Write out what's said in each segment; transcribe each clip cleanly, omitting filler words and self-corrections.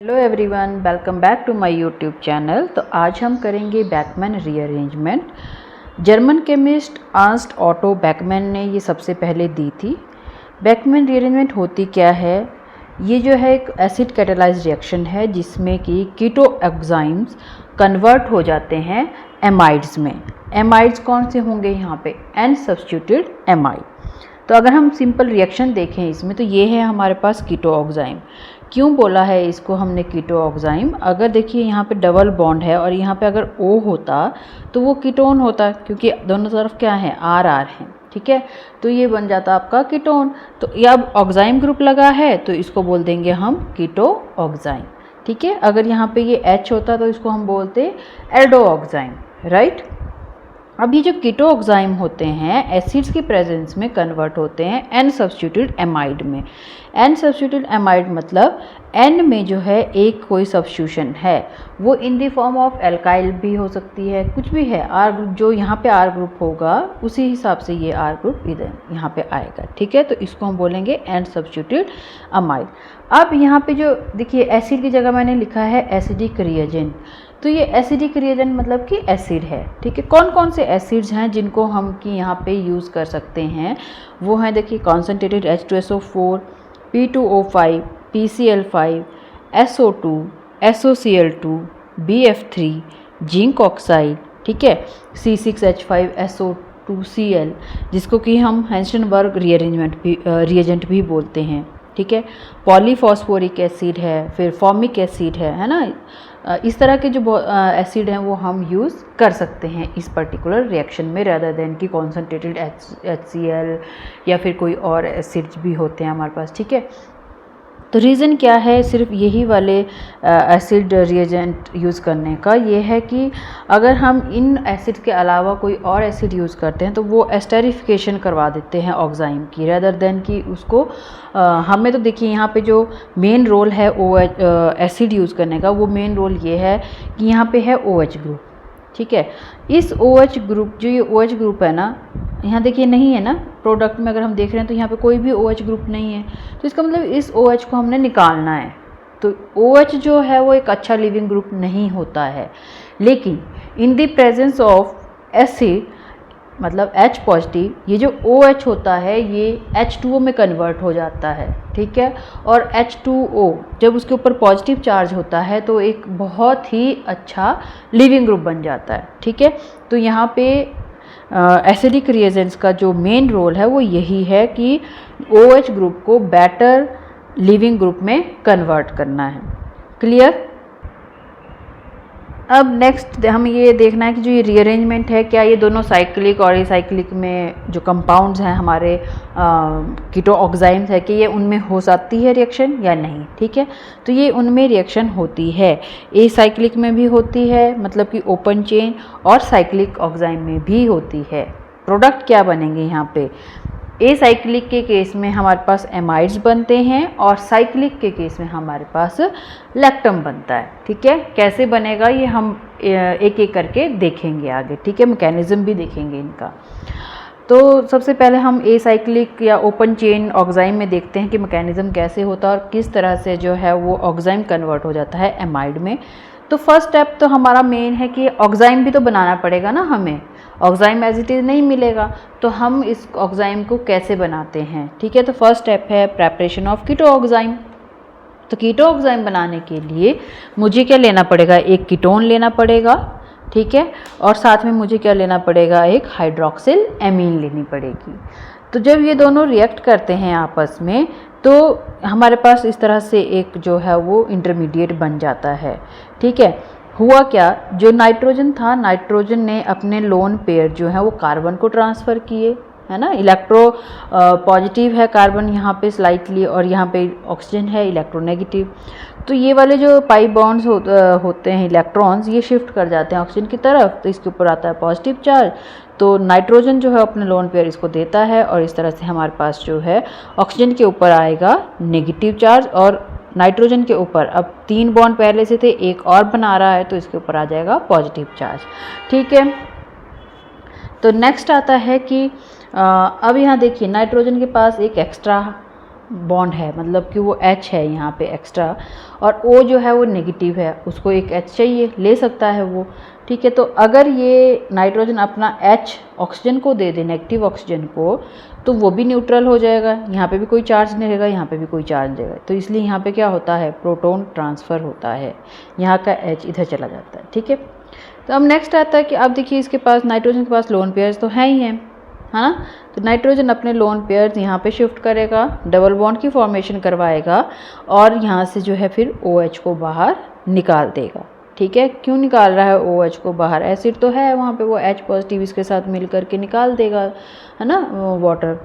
Hello everyone, welcome back to my YouTube channel. तो आज हम करेंगे Beckmann rearrangement. German chemist Ernst Otto Beckmann ने ये सबसे पहले दी थी। बैकमैन रीअरेंजमेंट होती क्या है? ये जो है एक एसिड कैटालाइज्ड रिएक्शन है जिसमें कि कीटो एग्जाइम्स कन्वर्ट हो जाते हैं एमाइड्स में। एमाइड्स कौन से होंगे यहाँ पे? N substituted amide. तो अगर हम सिंपल रिएक्शन देखें इसमें, तो ये है हमारे पास कीटो ऑक्साइम। क्यों बोला है इसको हमने कीटो ऑक्साइम? अगर देखिए यहाँ पे डबल बॉन्ड है और यहाँ पे अगर O होता तो वो कीटोन होता, क्योंकि दोनों तरफ क्या है, आर आर है। ठीक है, तो ये बन जाता आपका कीटोन। तो ये अब ऑक्साइम ग्रुप लगा है तो इसको बोल देंगे हम कीटो ऑक्साइम। ठीक है, अगर यहाँ पे ये H होता तो इसको हम बोलते एल्डो ऑक्साइम, राइट। अब ये जो कीटो ऑक्साइम होते हैं एसिड्स की प्रेजेंस में कन्वर्ट होते हैं एन सब्स्टिट्यूटेड एमाइड में। एन सब्स्टिट्यूटेड एमाइड मतलब एन में जो है एक कोई सब्स्टिट्यूशन है, वो in the form of alkyl भी हो सकती है, कुछ भी है। आर ग्रुप, जो यहाँ पे आर ग्रुप होगा उसी हिसाब से ये आर ग्रुप इधर यहाँ पे आएगा। ठीक है, तो इसको हम बोलेंगे एन सब्स्टिट्यूटेड अमाइड। अब यहाँ पे जो देखिए एसिड की जगह मैंने लिखा है एसिडिक रिएजेंट। तो ये एसिडिक रिएजेंट मतलब कि एसिड है। ठीक है, कौन कौन से एसिड्स हैं जिनको हम कि यहाँ पे यूज़ कर सकते हैं? वो हैं देखिए concentrated H2SO4, P2O5, PCl5, SO2, SOCl2, BF3, zinc oxide, ठीक है, C6H5SO2Cl, जिसको कि हम हेंस्टनबर्ग रिएजेंट भी बोलते हैं। ठीक है, पॉलीफॉस्फोरिक एसिड है, फिर फॉर्मिक एसिड है ना। इस तरह के जो एसिड हैं वो हम यूज़ कर सकते हैं इस पर्टिकुलर रिएक्शन में, रेदर देन कि कॉन्सेंट्रेटेड HCl या फिर कोई और एसिड्स भी होते हैं हमारे पास। ठीक है, तो रीज़न क्या है सिर्फ यही वाले एसिड रिएजेंट यूज़ करने का? ये है कि अगर हम इन एसिड के अलावा कोई और एसिड यूज़ करते हैं तो वो एस्टेरिफिकेशन करवा देते हैं ऑक्साइम की, रेदर देन कि उसको हमें। तो देखिए यहाँ पे जो मेन रोल है एसिड यूज़ करने का, वो मेन रोल ये है कि यहाँ पे है OH ग्रुप। ठीक है, इस OH ग्रुप, जो ये OH ग्रुप है ना, यहाँ देखिए नहीं है ना प्रोडक्ट में, अगर हम देख रहे हैं तो यहाँ पे कोई भी OH ग्रुप नहीं है। तो इसका मतलब इस OH को हमने निकालना है। तो OH जो है वो एक अच्छा लिविंग ग्रुप नहीं होता है, लेकिन इन द प्रेजेंस ऑफ एसिड मतलब H पॉजिटिव, ये जो OH होता है ये H2O में कन्वर्ट हो जाता है। ठीक है, और H2O जब उसके ऊपर पॉजिटिव चार्ज होता है तो एक बहुत ही अच्छा लिविंग ग्रुप बन जाता है। ठीक है, तो यहाँ पे एसिडिक रिएजेंट्स का जो मेन रोल है वो यही है कि OH ग्रुप को बेटर लिविंग ग्रुप में कन्वर्ट करना है। क्लियर? अब नेक्स्ट हम ये देखना है कि जो ये रीअरेंजमेंट है, क्या ये दोनों साइक्लिक और एसाइक्लिक में जो कंपाउंड्स हैं हमारे कीटो ऑक्साइम्स है कि ये उनमें हो सकती है रिएक्शन या नहीं। ठीक है, तो ये उनमें रिएक्शन होती है। एसाइक्लिक में भी होती है, मतलब कि ओपन चेन, और साइक्लिक ऑक्साइम में भी होती है। प्रोडक्ट क्या बनेंगे यहाँ पे? एसाइक्लिक के केस में हमारे पास एमाइड्स बनते हैं और साइक्लिक के केस में हमारे पास लैक्टम बनता है। ठीक है, कैसे बनेगा ये हम एक एक करके देखेंगे आगे। ठीक है, मैकेनिज्म भी देखेंगे इनका। तो सबसे पहले हम एसाइक्लिक या ओपन चेन ऑक्साइम में देखते हैं कि मैकेनिज्म कैसे होता है और किस तरह से जो है वो ऑक्साइम कन्वर्ट हो जाता है एमाइड में। तो फर्स्ट स्टेप तो हमारा मेन है कि ऑक्साइम भी तो बनाना पड़ेगा ना हमें। ऑक्साइम एज इट इज़ नहीं मिलेगा, तो हम इस ऑक्साइम को कैसे बनाते हैं? ठीक है, तो फर्स्ट स्टेप है प्रेपरेशन ऑफ कीटो ऑक्साइम। तो कीटो ऑक्साइम बनाने के लिए मुझे क्या लेना पड़ेगा? एक कीटोन लेना पड़ेगा। ठीक है, और साथ में मुझे क्या लेना पड़ेगा? एक हाइड्रोक्सिल एमीन लेनी पड़ेगी। तो जब ये दोनों रिएक्ट करते हैं आपस में तो हमारे पास इस तरह से एक जो है वो इंटरमीडिएट बन जाता है। ठीक है, हुआ क्या, जो नाइट्रोजन था, नाइट्रोजन ने अपने लोन पेयर जो है वो कार्बन को ट्रांसफ़र किए, है ना। इलेक्ट्रो पॉजिटिव है कार्बन यहाँ पे स्लाइटली, और यहाँ पे ऑक्सीजन है इलेक्ट्रोनेगेटिव। तो ये वाले जो पाई बॉन्ड्स होते हैं इलेक्ट्रॉन्स, ये शिफ्ट कर जाते हैं ऑक्सीजन की तरफ, तो इसके ऊपर आता है पॉजिटिव चार्ज। तो नाइट्रोजन जो है अपने लोन पेयर इसको देता है, और इस तरह से हमारे पास जो है ऑक्सीजन के ऊपर आएगा नेगेटिव चार्ज, और नाइट्रोजन के ऊपर अब 3 बॉन्ड पहले से थे, एक और बना रहा है, तो इसके ऊपर आ जाएगा पॉजिटिव चार्ज। ठीक है, तो नेक्स्ट आता है कि अब यहाँ देखिए नाइट्रोजन के पास एक एक्स्ट्रा बॉन्ड है, मतलब कि वो H है यहाँ पे एक्स्ट्रा, और O जो है वो नेगेटिव है, उसको एक H चाहिए, ले सकता है वो, ठीक है। तो अगर ये नाइट्रोजन अपना H ऑक्सीजन को दे दे, नेगेटिव ऑक्सीजन को, तो वो भी न्यूट्रल हो जाएगा, यहाँ पे भी कोई चार्ज नहीं रहेगा, यहाँ पे भी कोई चार्ज नहीं रहेगा। तो इसलिए यहाँ पे क्या होता है, प्रोटॉन ट्रांसफ़र होता है, यहाँ का H इधर चला जाता है, ठीक है। तो अब नेक्स्ट आता है कि अब देखिए इसके पास, नाइट्रोजन के पास लोन पेयर्स तो हैं ही हैं, है ना। तो नाइट्रोजन अपने लोन पेयर्स यहाँ पे शिफ्ट करेगा, डबल बॉन्ड की फॉर्मेशन करवाएगा, और यहाँ से जो है फिर OH को बाहर निकाल देगा, ठीक है। क्यों निकाल रहा है OH को बाहर, एसिड तो है वहाँ पे, वो H पॉजिटिव इसके साथ मिल करके निकाल देगा, है ना, वाटर।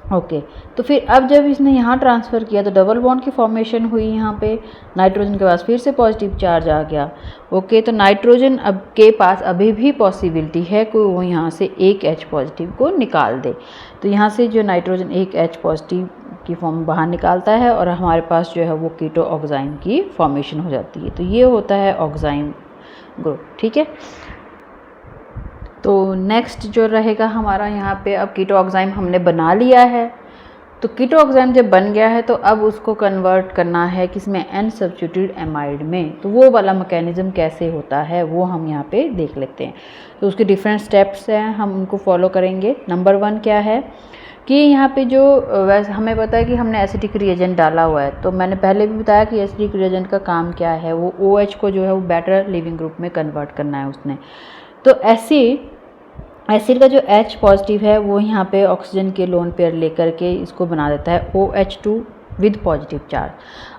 ओके, तो फिर अब जब इसने यहाँ ट्रांसफ़र किया तो डबल बॉन्ड की फॉर्मेशन हुई यहाँ पे, नाइट्रोजन के पास फिर से पॉजिटिव चार्ज आ गया। ओके, तो नाइट्रोजन अब के पास अभी भी पॉसिबिलिटी है कि वो यहाँ से एक H पॉजिटिव को निकाल दे। तो यहाँ से जो नाइट्रोजन एक H पॉजिटिव की फॉर्म बाहर निकालता है, और हमारे पास जो है वो कीटो ऑक्साइन की फॉर्मेशन हो जाती है। तो ये होता है ऑक्साइन ग्रुप, ठीक है। तो नेक्स्ट जो रहेगा हमारा यहाँ पे, अब कीटो ऑक्साइम हमने बना लिया है। तो कीटो ऑक्साइम जब बन गया है तो अब उसको कन्वर्ट करना है किसमें, एन सब्स्टिट्यूटेड एमाइड में। तो वो वाला मैकेनिज़्म कैसे होता है वो हम यहाँ पे देख लेते हैं। तो उसके डिफरेंट स्टेप्स हैं, हम उनको फॉलो करेंगे। नंबर 1 क्या है कि यहाँ पे जो वैसे हमें पता है कि हमने एसिडिक रिएजेंट डाला हुआ है, तो मैंने पहले भी बताया कि एसिडिक रिएजेंट का काम क्या है, वो OH को जो है वो बेटर लिविंग ग्रुप में कन्वर्ट करना है उसने। तो एसिड का जो H पॉजिटिव है वो यहाँ पे ऑक्सीजन के लोन पेयर लेकर के इसको बना देता है OH2 विद पॉजिटिव चार्ज।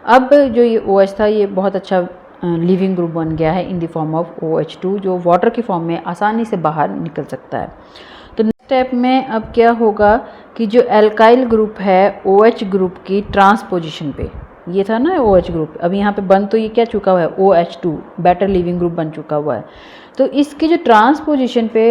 अब जो ये OH था ये बहुत अच्छा लिविंग ग्रुप बन गया है in the form of OH2, जो वाटर की फॉर्म में आसानी से बाहर निकल सकता है। तो नेक्स्ट स्टेप में अब क्या होगा कि जो एल्काइल ग्रुप है OH ग्रुप की ट्रांसपोजिशन पे, ये था ना OH ग्रुप, अब यहाँ पे बन तो ये क्या चुका हुआ है, OH2 बेटर लिविंग ग्रुप बन चुका हुआ है। तो इसकी जो ट्रांसपोजिशन पे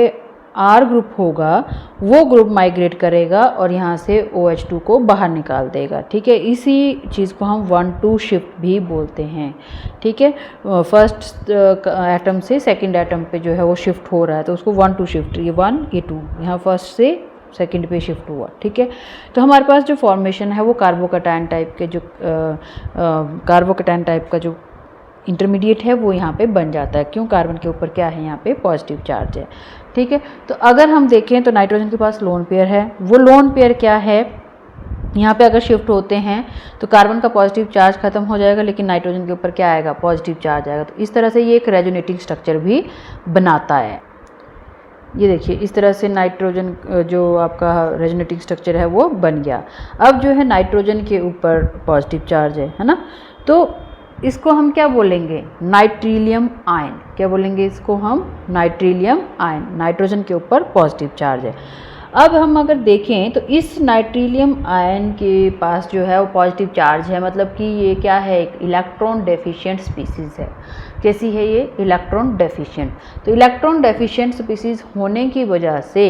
R ग्रुप होगा वो ग्रुप माइग्रेट करेगा और यहाँ से OH2 को बाहर निकाल देगा, ठीक है। इसी चीज़ को हम 1-2 शिफ्ट भी बोलते हैं, ठीक है। फर्स्ट एटम से सेकंड एटम पे जो है वो शिफ्ट हो रहा है, तो उसको 1-2 शिफ्ट, ये 1 ये 2, यहाँ फर्स्ट से सेकंड पे शिफ्ट हुआ, ठीक है। तो हमारे पास जो फॉर्मेशन है वो कार्बोकैटायन टाइप के, जो कार्बोकैटायन टाइप का जो इंटरमीडिएट है वो यहाँ पे बन जाता है। क्यों, कार्बन के ऊपर क्या है, यहाँ पे पॉजिटिव चार्ज है, ठीक है। तो अगर हम देखें तो नाइट्रोजन के पास लोन पेयर है, वो लोन पेयर क्या है, यहाँ पे अगर शिफ्ट होते हैं तो कार्बन का पॉजिटिव चार्ज खत्म हो जाएगा, लेकिन नाइट्रोजन के ऊपर क्या आएगा, पॉजिटिव चार्ज आएगा। तो इस तरह से ये एक रेजोनेटिंग स्ट्रक्चर भी बनाता है। ये देखिए इस तरह से नाइट्रोजन जो आपका रेजोनेटिंग स्ट्रक्चर है वो बन गया। अब जो है नाइट्रोजन के ऊपर पॉजिटिव चार्ज है ना, तो इसको हम क्या बोलेंगे, नाइट्रिलियम आयन। क्या बोलेंगे इसको हम, नाइट्रिलियम आयन। नाइट्रोजन के ऊपर पॉजिटिव चार्ज है। अब हम अगर देखें तो इस नाइट्रिलियम आयन के पास जो है वो पॉजिटिव चार्ज है, मतलब कि ये क्या है, एक इलेक्ट्रॉन डेफिशिएंट स्पीसीज़ है। कैसी है ये, इलेक्ट्रॉन डेफिशिएंट। तो इलेक्ट्रॉन डेफिशिएंट स्पीसीज़ होने की वजह से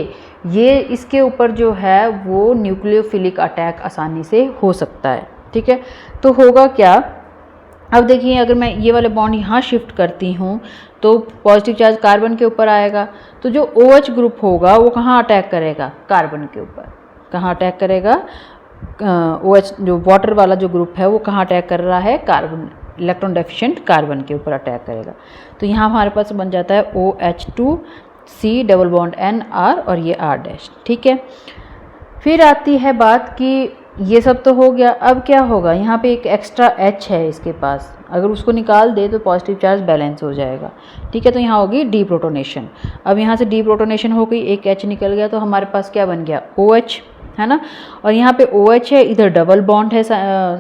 ये इसके ऊपर जो है वो न्यूक्लियोफिलिक अटैक आसानी से हो सकता है, ठीक है। तो होगा क्या, अब देखिए अगर मैं ये वाले बॉन्ड यहाँ शिफ्ट करती हूँ तो पॉजिटिव चार्ज कार्बन के ऊपर आएगा, तो जो OH ग्रुप होगा वो कहाँ अटैक करेगा, कार्बन के ऊपर। कहाँ अटैक करेगा, OH जो वाटर वाला जो ग्रुप है वो कहाँ अटैक कर रहा है, कार्बन, इलेक्ट्रॉन डेफिशिएंट कार्बन के ऊपर अटैक करेगा। तो यहाँ हमारे पास बन जाता है OH2C डबल बॉन्ड NR और ये R', ठीक है। फिर आती है बात कि ये सब तो हो गया, अब क्या होगा, यहाँ पे एक एक्स्ट्रा H है इसके पास, अगर उसको निकाल दे तो पॉजिटिव चार्ज बैलेंस हो जाएगा, ठीक है। तो यहाँ होगी डीप्रोटोनेशन। अब यहाँ से डीप्रोटोनेशन हो गई, एक H निकल गया, तो हमारे पास क्या बन गया, OH, है ना। और यहाँ पे OH है, इधर डबल बॉन्ड है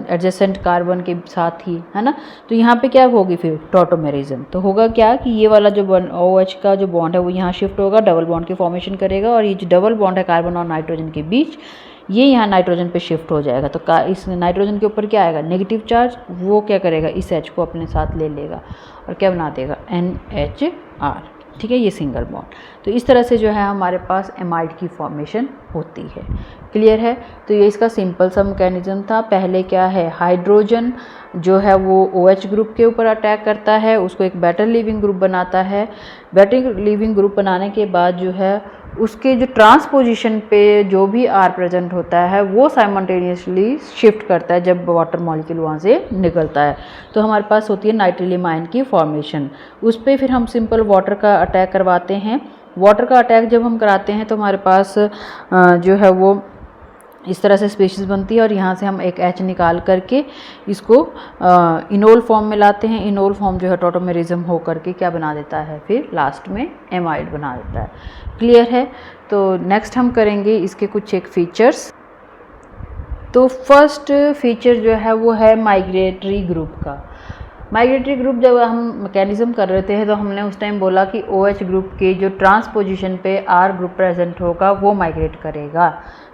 एडजेसेंट कार्बन के साथ ही, है ना। तो यहाँ पे क्या होगी फिर, टॉटोमेरिज्म। तो होगा क्या कि ये वाला जो OH का जो बॉन्ड है वो यहाँ शिफ्ट होगा, डबल बॉन्ड की फॉर्मेशन करेगा, और ये जो डबल बॉन्ड है कार्बन और नाइट्रोजन के बीच, ये यहाँ नाइट्रोजन पे शिफ्ट हो जाएगा। तो इस नाइट्रोजन के ऊपर क्या आएगा, नेगेटिव चार्ज, वो क्या करेगा, इस H को अपने साथ ले लेगा और क्या बना देगा, NHR, ठीक है। ये सिंगल बॉन्ड। तो इस तरह से जो है हमारे पास एमाइड की फॉर्मेशन होती है। क्लियर है? तो ये इसका सिंपल सा मैकेनिज्म था। पहले क्या है, हाइड्रोजन जो है वो OH ग्रुप के ऊपर अटैक करता है, उसको एक बेटर लिविंग ग्रुप बनाता है। बेटर लिविंग ग्रुप बनाने के बाद जो है उसके जो ट्रांसपोजिशन पे जो भी R प्रेजेंट होता है वो साइमल्टेनियसली शिफ्ट करता है जब वाटर मॉलिक्यूल वहाँ से निकलता है। तो हमारे पास होती है नाइट्रिलियम आयन की फॉर्मेशन। उस पर फिर हम सिंपल वाटर का अटैक करवाते हैं। वाटर का अटैक जब हम कराते हैं तो हमारे पास जो है वो इस तरह से स्पीशीज़ बनती है और यहाँ से हम एक H निकाल करके इसको इनोल फॉर्म में लाते हैं। इनोल फॉर्म जो है टॉटोमेरिज्म हो करके क्या बना देता है, फिर लास्ट में एमाइड बना देता है। क्लियर है? तो नेक्स्ट हम करेंगे इसके कुछ एक फीचर्स। तो फर्स्ट फीचर जो है वो है माइग्रेटरी ग्रुप का। माइग्रेटरी ग्रुप जब हम मैकेनिज्म कर रहे थे तो हमने उस टाइम बोला कि OH ग्रुप के जो ट्रांसपोजिशन पे R ग्रुप प्रेजेंट होगा वो माइग्रेट करेगा।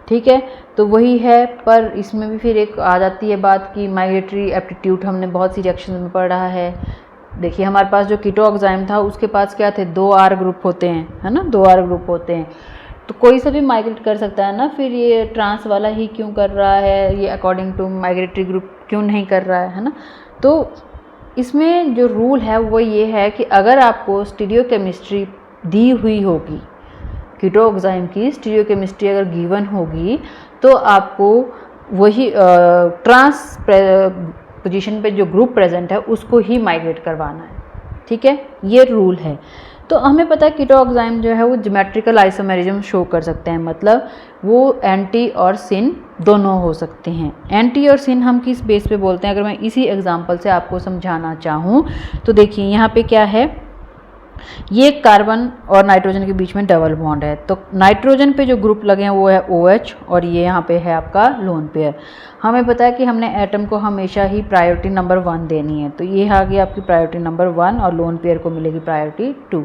ठीक है, तो वही है। पर इसमें भी फिर एक आ जाती है बात कि माइग्रेटरी एप्टीट्यूड हमने बहुत सी रिएक्शन में पढ़ा है। देखिए हमारे पास जो कीटो ऑक्साइम था उसके पास क्या थे, 2 R ग्रुप होते हैं, है ना, 2 R ग्रुप होते हैं। तो कोई सा भी माइग्रेट कर सकता है ना, फिर ये ट्रांस वाला ही क्यों कर रहा है, ये अकॉर्डिंग टू माइग्रेटरी ग्रुप क्यों नहीं कर रहा है ना। तो इसमें जो रूल है वो ये है कि अगर आपको स्टीरियोकेमिस्ट्री दी हुई होगी, कीटो ऑक्साइम की स्टीरियोकेमिस्ट्री अगर गिवन होगी तो आपको वही ट्रांस पोजीशन पे जो ग्रुप प्रेजेंट है उसको ही माइग्रेट करवाना है। ठीक है, ये रूल है। तो हमें पता है कीटो ऑक्साइम जो है वो ज्योमेट्रिकल आइसोमेरिज्म शो कर सकते हैं, मतलब वो एंटी और सिन दोनों हो सकते हैं। एंटी और सिन हम किस बेस पे बोलते हैं, अगर मैं इसी एग्जांपल से आपको समझाना चाहूँ तो देखिए यहाँ पे क्या है, ये कार्बन और नाइट्रोजन के बीच में डबल बॉन्ड है। तो नाइट्रोजन पे जो ग्रुप लगे हैं वो है OH और ये यहाँ पे है आपका लोन पेयर। हमें पता है कि हमने एटम को हमेशा ही प्रायोरिटी नंबर 1 देनी है, तो ये आ गई आपकी प्रायोरिटी नंबर 1 और लोन पेयर को मिलेगी प्रायोरिटी 2।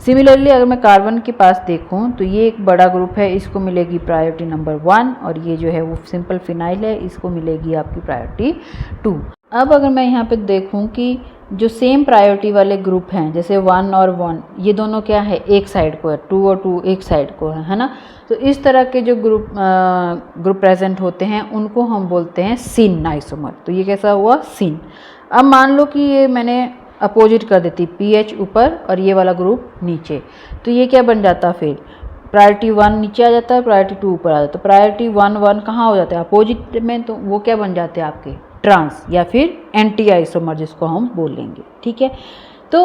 सिमिलरली अगर मैं कार्बन के पास देखूँ तो ये एक बड़ा ग्रुप है, इसको मिलेगी प्रायोरिटी नंबर 1 और ये जो है वो सिंपल फिनाइल है, इसको मिलेगी आपकी प्रायोरिटी 2। अब अगर मैं यहाँ पे देखूँ कि जो सेम प्रायोरिटी वाले ग्रुप हैं, जैसे 1 और 1, ये दोनों क्या है, एक साइड को है, 2 और 2 एक साइड को है ना। तो इस तरह के जो ग्रुप प्रेजेंट होते हैं उनको हम बोलते हैं सिन आइसोमर। तो ये कैसा हुआ, सिन। अब मान लो कि ये मैंने अपोजिट कर देती, PH ऊपर और ये वाला ग्रुप नीचे, तो ये क्या बन जाता, फिर प्रायोरिटी 1 नीचे आ जाता है, प्रायोरिटी 2 ऊपर आ जाता है। तो प्रायोरिटी 1 कहाँ हो जाता है, अपोजिट में, तो वो क्या बन जाते हैं आपके ट्रांस या फिर एंटी आइसोमर जिसको हम बोलेंगे। ठीक है, तो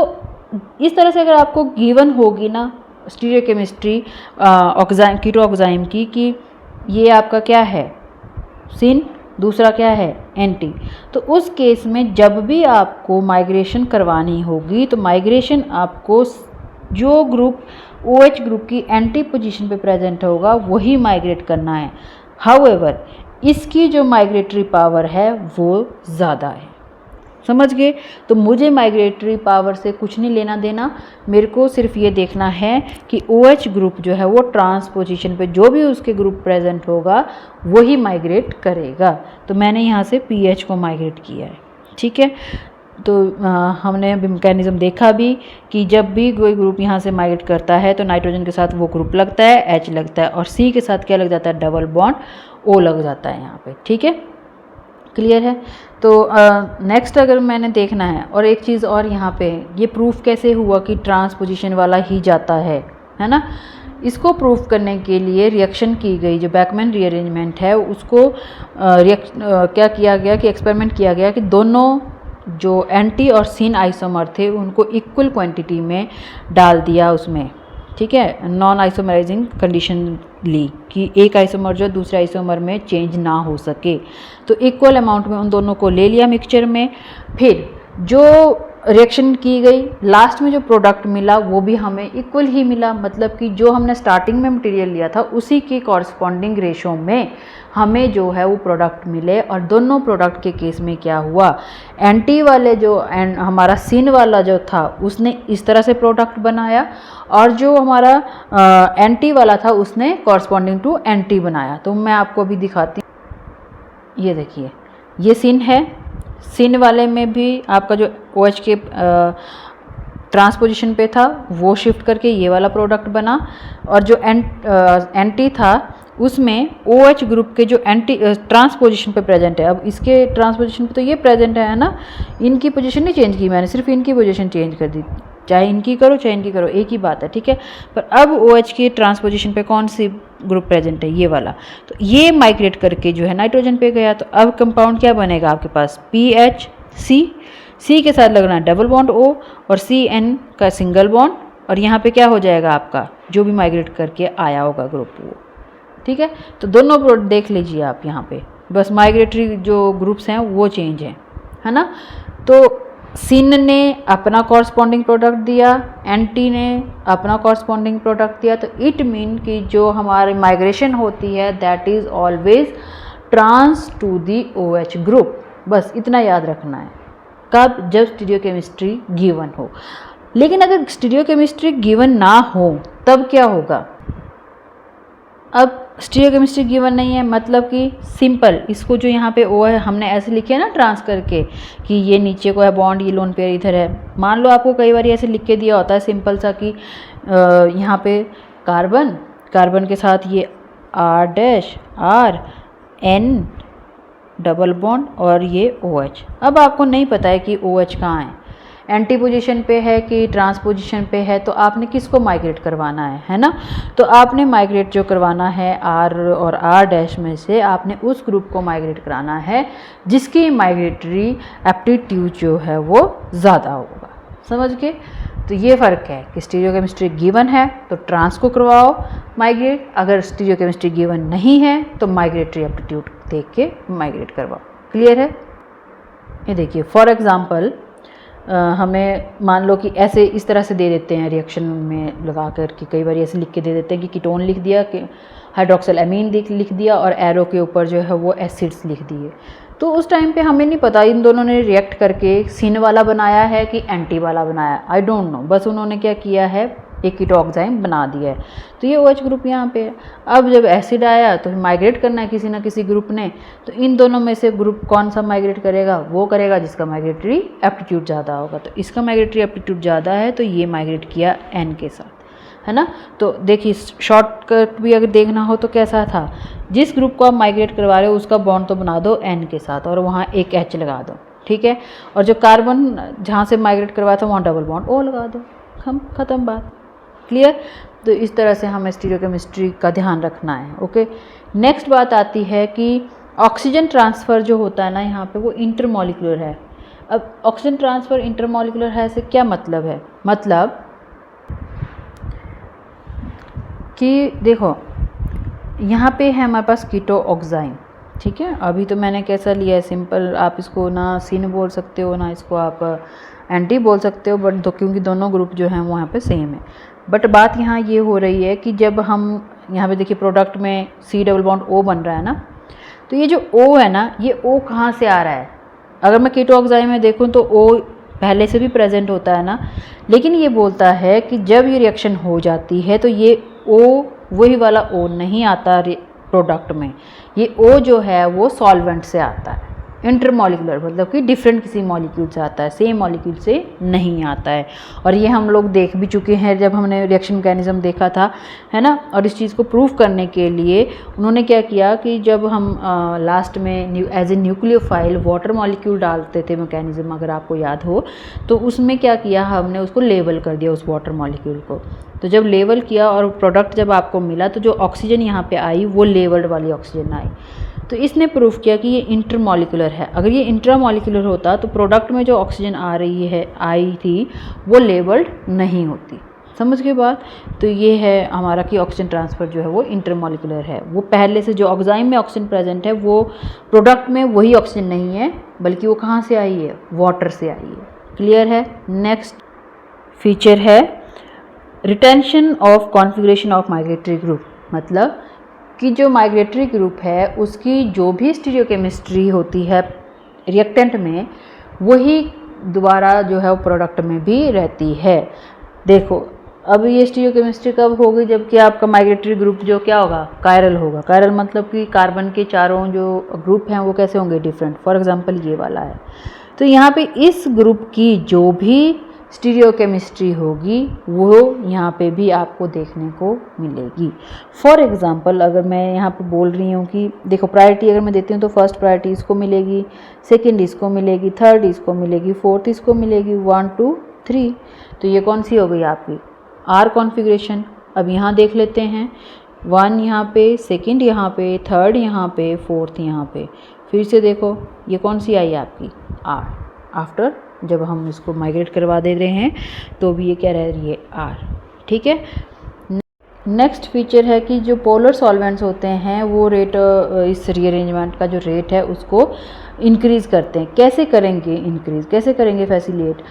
इस तरह से अगर आपको गिवन होगी ना स्टीरियोकेमिस्ट्री ऑक्साइम, कीटो ऑक्साइम की, कि ये आपका क्या है सिन, दूसरा क्या है एंटी, तो उस केस में जब भी आपको माइग्रेशन करवानी होगी तो माइग्रेशन आपको जो ग्रुप OH ग्रुप की एंटी पोजीशन पे प्रेजेंट होगा वही माइग्रेट करना है। हाउएवर इसकी जो माइग्रेटरी पावर है वो ज़्यादा है। समझ गए? तो मुझे माइग्रेटरी पावर से कुछ नहीं लेना देना, मेरे को सिर्फ ये देखना है कि OH ग्रुप जो है वो ट्रांसपोजिशन पे जो भी उसके ग्रुप प्रेजेंट होगा वही माइग्रेट करेगा। तो मैंने यहाँ से PH को माइग्रेट किया है। ठीक है, तो हमने अभी मैकेनिज्म देखा भी कि जब भी कोई ग्रुप यहाँ से माइग्रेट करता है तो नाइट्रोजन के साथ वो ग्रुप लगता है, H लगता है, और C के साथ क्या लग जाता है, डबल बॉन्ड O लग जाता है यहाँ पे। ठीक है, क्लियर है? तो नेक्स्ट अगर मैंने देखना है, और एक चीज़ और यहाँ पे, ये प्रूफ कैसे हुआ कि ट्रांसपोजिशन वाला ही जाता है ना। इसको प्रूफ करने के लिए रिएक्शन की गई, जो बैकमैन रीअरेंजमेंट है उसको क्या किया गया कि एक्सपेरिमेंट किया गया कि दोनों जो एंटी और सिन आइसोमर थे उनको इक्वल क्वांटिटी में डाल दिया उसमें। ठीक है, नॉन आइसोमराइजिंग कंडीशन ली कि एक आइसोमर जो दूसरे आइसोमर में चेंज ना हो सके, तो इक्वल अमाउंट में उन दोनों को ले लिया मिक्सचर में। फिर जो रिएक्शन की गई, लास्ट में जो प्रोडक्ट मिला वो भी हमें इक्वल ही मिला, मतलब कि जो हमने स्टार्टिंग में मटेरियल लिया था उसी के कॉरस्पॉन्डिंग रेशो में हमें जो है वो प्रोडक्ट मिले। और दोनों प्रोडक्ट के केस में क्या हुआ, एंटी वाले जो हमारा सिन वाला जो था उसने इस तरह से प्रोडक्ट बनाया, और जो हमारा एंटी वाला था उसने कॉरस्पॉन्डिंग टू एंटी बनाया। तो मैं आपको अभी दिखाती हूँ, ये देखिए ये सिन है, सिन वाले में भी आपका जो OH के ट्रांसपोजिशन पे था वो शिफ्ट करके ये वाला प्रोडक्ट बना, और जो एंटी था उसमें OH ग्रुप के जो एंटी ट्रांसपोजिशन पे प्रेजेंट है, अब इसके ट्रांसपोजिशन पे तो ये प्रेजेंट है ना, इनकी पोजीशन नहीं चेंज की मैंने, सिर्फ इनकी पोजीशन चेंज कर दी, चाहे इनकी करो चाहे इनकी करो एक ही बात है, ठीक है। पर अब OH के ट्रांसपोजिशन पे कौन सी ग्रुप प्रेजेंट है, ये वाला, तो ये माइग्रेट करके जो है नाइट्रोजन पे गया, तो अब कंपाउंड क्या बनेगा आपके पास, PHC, C के साथ लगना डबल बॉन्ड O और CN का सिंगल बॉन्ड, और यहाँ पे क्या हो जाएगा आपका जो भी माइग्रेट करके आया होगा ग्रुप वो, ठीक है। तो दोनों प्रोडक्ट देख लीजिए आप यहाँ पे, बस माइग्रेटरी जो ग्रुप्स हैं वो चेंज हैं, है ना। तो सिन ने अपना कॉरस्पॉन्डिंग प्रोडक्ट दिया, एंटी ने अपना कॉरस्पॉन्डिंग प्रोडक्ट दिया, तो इट मीन कि जो हमारी माइग्रेशन होती है that is always trans to the OH group, बस इतना याद रखना है। कब, जब स्टीरियोकेमिस्ट्री गिवन हो। लेकिन अगर स्टीरियोकेमिस्ट्री गिवन ना हो तब क्या होगा, अब स्टीरियोकेमिस्ट्री गिवन नहीं है मतलब कि सिंपल, इसको जो यहाँ पे O है हमने ऐसे लिखे है ना ट्रांस करके कि ये नीचे को है बॉन्ड, ये लोन पेयर इधर है। मान लो आपको कई बार ऐसे लिख के दिया होता है सिंपल सा कि यहाँ पे कार्बन के साथ ये R', N डबल बॉन्ड और ये OH। अब आपको नहीं पता है कि OH कहाँ है, एंटी पोजीशन पे है कि ट्रांस पोजीशन पे है, तो आपने किसको माइग्रेट करवाना है ना। तो आपने माइग्रेट जो करवाना है R और R' में से आपने उस ग्रुप को माइग्रेट कराना है जिसकी माइग्रेटरी एप्टीट्यूड जो है वो ज़्यादा होगा, समझ गए। तो ये फ़र्क है कि स्टीरियोकेमिस्ट्री गिवन है तो ट्रांस को करवाओ माइग्रेट, अगर स्टीरियोकेमिस्ट्री गिवन नहीं है तो माइग्रेटरी एप्टीट्यूड देख के माइग्रेट करवाओ। क्लियर है। ये देखिए फॉर एग्ज़ाम्पल हमें मान लो कि ऐसे इस तरह से दे देते हैं रिएक्शन में लगा कर कि कई बार ऐसे लिख के दे देते हैं कि कीटोन लिख दिया, कि हाइड्रोक्सिल अमीन लिख दिया और एरो के ऊपर जो है वो एसिड्स लिख दिए। तो उस टाइम पे हमें नहीं पता इन दोनों ने रिएक्ट करके सिन वाला बनाया है कि एंटी वाला बनाया, आई डोंट नो, बस उन्होंने क्या किया है एक कीटोऑक्साइम बना दिया है। तो ये OH ग्रुप यहाँ पे है। अब जब एसिड आया तो माइग्रेट करना है किसी ना किसी ग्रुप ने, तो इन दोनों में से ग्रुप कौन सा माइग्रेट करेगा, वो करेगा जिसका माइग्रेटरी एप्टीट्यूड ज़्यादा होगा। तो इसका माइग्रेटरी एप्टीट्यूड ज़्यादा है तो ये माइग्रेट किया N के साथ, है ना। तो देखिए शॉर्टकट भी अगर देखना हो तो कैसा था, जिस ग्रुप को आप माइग्रेट करवा रहे हो उसका बॉन्ड तो बना दो N के साथ और वहाँ एक H लगा दो, ठीक है। और जो कार्बन जहाँ से माइग्रेट करवाया था वहाँ डबल बॉन्ड O लगा दो, ख़त्म बात। क्लियर। तो इस तरह से हमें स्टीरियोकेमिस्ट्री का ध्यान रखना है। ओके, नेक्स्ट बात आती है कि ऑक्सीजन ट्रांसफ़र जो होता है ना यहाँ पे वो इंटरमॉलिक्यूलर है। अब ऑक्सीजन ट्रांसफ़र इंटरमॉलिक्यूलर है से क्या मतलब है, मतलब कि देखो यहाँ पे है हमारे पास कीटोऑक्साइम, ठीक है। अभी तो मैंने कैसा लिया है सिंपल, आप इसको ना सिन बोल सकते हो ना इसको आप एंटी बोल सकते हो, बट क्योंकि दोनों ग्रुप जो हैं वो यहाँ पे सेम है। बट बात यहाँ ये हो रही है कि जब हम यहाँ पे देखिए प्रोडक्ट में C डबल बॉन्ड O बन रहा है ना, तो ये जो O है ना, ये O कहाँ से आ रहा है। अगर मैं कीटोऑक्साइम में देखूँ तो O पहले से भी प्रेजेंट होता है ना, लेकिन ये बोलता है कि जब ये रिएक्शन हो जाती है तो ये O वही वाला O नहीं आता प्रोडक्ट में, ये O जो है वो सॉल्वेंट से आता है। इंटरमॉलिक्यूलर मतलब कि डिफरेंट किसी मॉलिक्यूल से आता है, सेम मॉलिक्यूल से नहीं आता है। और ये हम लोग देख भी चुके हैं जब हमने रिएक्शन मैकेनिज्म देखा था, है ना। और इस चीज़ को प्रूव करने के लिए उन्होंने क्या किया कि जब हम लास्ट में as a nucleophile water molecule डालते थे मैकेनिज्म, अगर आपको याद हो, तो उसमें क्या किया हमने उसको लेवल कर दिया उस वाटर मॉलिक्यूल को। तो जब लेवल किया और प्रोडक्ट जब आपको मिला तो जो ऑक्सीजन यहाँ पे आई वो लेवल्ड वाली ऑक्सीजन आई। तो इसने प्रूफ किया कि ये इंटरमॉलिक्यूलर है। अगर ये इंट्रामॉलिक्यूलर होता तो प्रोडक्ट में जो ऑक्सीजन आई थी वो लेवल्ड नहीं होती। समझ गए बात। तो ये है हमारा कि ऑक्सीजन ट्रांसफ़र जो है वो इंटरमॉलिक्यूलर है। वो पहले से जो ऑक्साइम में ऑक्सीजन प्रेजेंट है वो प्रोडक्ट में वही ऑक्सीजन नहीं है, बल्कि वो कहाँ से आई है, वाटर से आई है। क्लियर है। नेक्स्ट फीचर है retention of configuration of migratory group, मतलब कि जो माइग्रेटरी ग्रुप है उसकी जो भी स्टीरियोकेमिस्ट्री होती है रिएक्टेंट में, वही दोबारा जो है वो प्रोडक्ट में भी रहती है। देखो अब ये स्टीरियोकेमिस्ट्री कब होगी, जबकि आपका माइग्रेटरी ग्रुप जो क्या होगा, कायरल होगा। कायरल मतलब कि कार्बन के चारों जो ग्रुप हैं वो कैसे होंगे, डिफरेंट। फॉर एग्जांपल ये वाला है, तो यहाँ पे इस ग्रुप की जो भी स्टीरियोकेमिस्ट्री होगी वो यहाँ पे भी आपको देखने को मिलेगी। फॉर एग्ज़ाम्पल अगर मैं यहाँ पे बोल रही हूँ कि देखो प्रायोरिटी अगर मैं देती हूँ तो फर्स्ट प्रायोरिटी इसको मिलेगी, सेकंड इसको मिलेगी, थर्ड इसको मिलेगी, फोर्थ इसको मिलेगी, 1 2 3। तो ये कौन सी हो गई आपकी आर कॉन्फ़िगरेशन। अब यहाँ देख लेते हैं 1 यहाँ पे, सेकंड यहाँ पे, थर्ड यहाँ पे, फोर्थ यहाँ पे। फिर से देखो ये कौन सी आई आपकी आर। आफ्टर जब हम इसको माइग्रेट करवा दे रहे हैं तो भी ये क्या रह रही है आर। ठीक है। नेक्स्ट फीचर है कि जो पोलर सॉल्वेंट्स होते हैं वो रेट इस रीअरेंजमेंट का जो रेट है उसको इंक्रीज़ करते हैं। कैसे करेंगे इंक्रीज़, कैसे करेंगे फैसिलिटेट।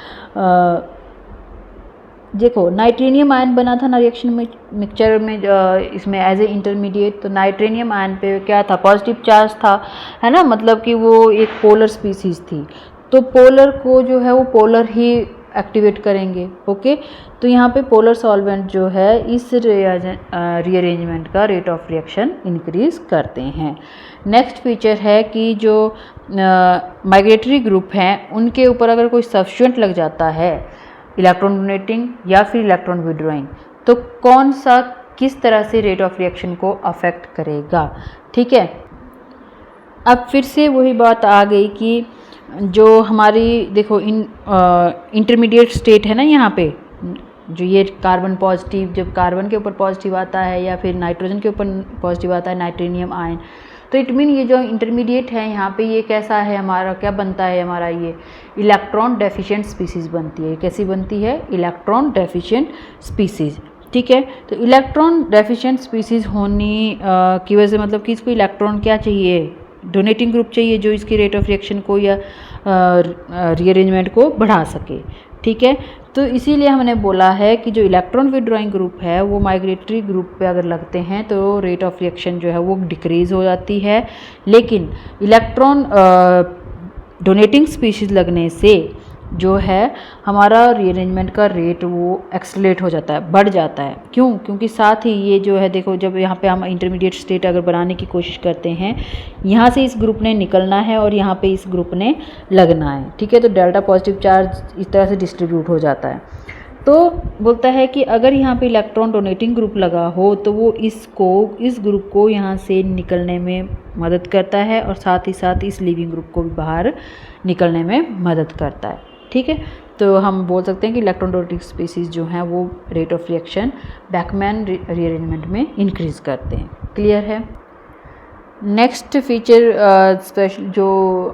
देखो नाइट्रेनियम आयन बना था ना रिएक्शन में मिक्सचर में इसमें एज ए इंटरमीडिएट। तो नाइट्रेनियम आयन पे क्या था पॉजिटिव चार्ज था, है ना, मतलब कि वो एक पोलर स्पीसीज़ थी। तो पोलर को जो है वो पोलर ही एक्टिवेट करेंगे। ओके, तो यहाँ पे पोलर सॉल्वेंट जो है इस रीअरेंजमेंट का रेट ऑफ रिएक्शन इंक्रीज़ करते हैं। नेक्स्ट फीचर है कि जो माइग्रेटरी ग्रुप हैं उनके ऊपर अगर कोई सब्स्टिट्यूएंट लग जाता है इलेक्ट्रॉन डोनेटिंग या फिर इलेक्ट्रॉन विड्रॉइंग तो कौन सा किस तरह से रेट ऑफ रिएक्शन को अफेक्ट करेगा। ठीक है। अब फिर से वही बात आ गई कि जो हमारी देखो इंटरमीडिएट स्टेट है ना यहाँ पे, जो ये कार्बन पॉजिटिव, जब कार्बन के ऊपर पॉजिटिव आता है या फिर नाइट्रोजन के ऊपर पॉजिटिव आता है नाइट्रेनियम आयन, तो इट मीन ये जो इंटरमीडिएट है यहाँ पे ये कैसा है हमारा, क्या बनता है हमारा, ये इलेक्ट्रॉन डेफिशिएंट स्पीसीज़ बनती है। कैसी बनती है, इलेक्ट्रॉन डेफिशिएंट स्पीसीज़। ठीक है। तो इलेक्ट्रॉन डेफिशिएंट स्पीसीज़ होने की वजह से मतलब कि इसको इलेक्ट्रॉन क्या चाहिए, डोनेटिंग ग्रुप चाहिए जो इसकी रेट ऑफ रिएक्शन को या रीअरेंजमेंट को बढ़ा सके। ठीक है। तो इसीलिए हमने बोला है कि जो इलेक्ट्रॉन विड्रॉइंग ग्रुप है वो माइग्रेटरी ग्रुप पे अगर लगते हैं तो रेट ऑफ रिएक्शन जो है वो डिक्रीज़ हो जाती है, लेकिन इलेक्ट्रॉन डोनेटिंग स्पीशीज़ लगने से जो है हमारा रीअरेंजमेंट का रेट वो एक्सेलरेट हो जाता है, बढ़ जाता है। क्यों, क्योंकि साथ ही ये जो है देखो जब यहाँ पे हम इंटरमीडिएट स्टेट अगर बनाने की कोशिश करते हैं यहाँ से इस ग्रुप ने निकलना है और यहाँ पे इस ग्रुप ने लगना है। ठीक है। तो डेल्टा पॉजिटिव चार्ज इस तरह से डिस्ट्रीब्यूट हो जाता है। तो बोलता है कि अगर यहाँ पे इलेक्ट्रॉन डोनेटिंग ग्रुप लगा हो तो वो इस ग्रुप को यहाँ से निकलने में मदद करता है और साथ ही साथ इस लीविंग ग्रुप को भी बाहर निकलने में मदद करता है। ठीक है। तो हम बोल सकते हैं कि इलेक्ट्रॉन डोनेटिंग स्पीसीज़ जो हैं वो rate of reaction Beckmann rearrangement में इंक्रीज़ करते हैं। क्लियर है। नेक्स्ट फीचर स्पेशल जो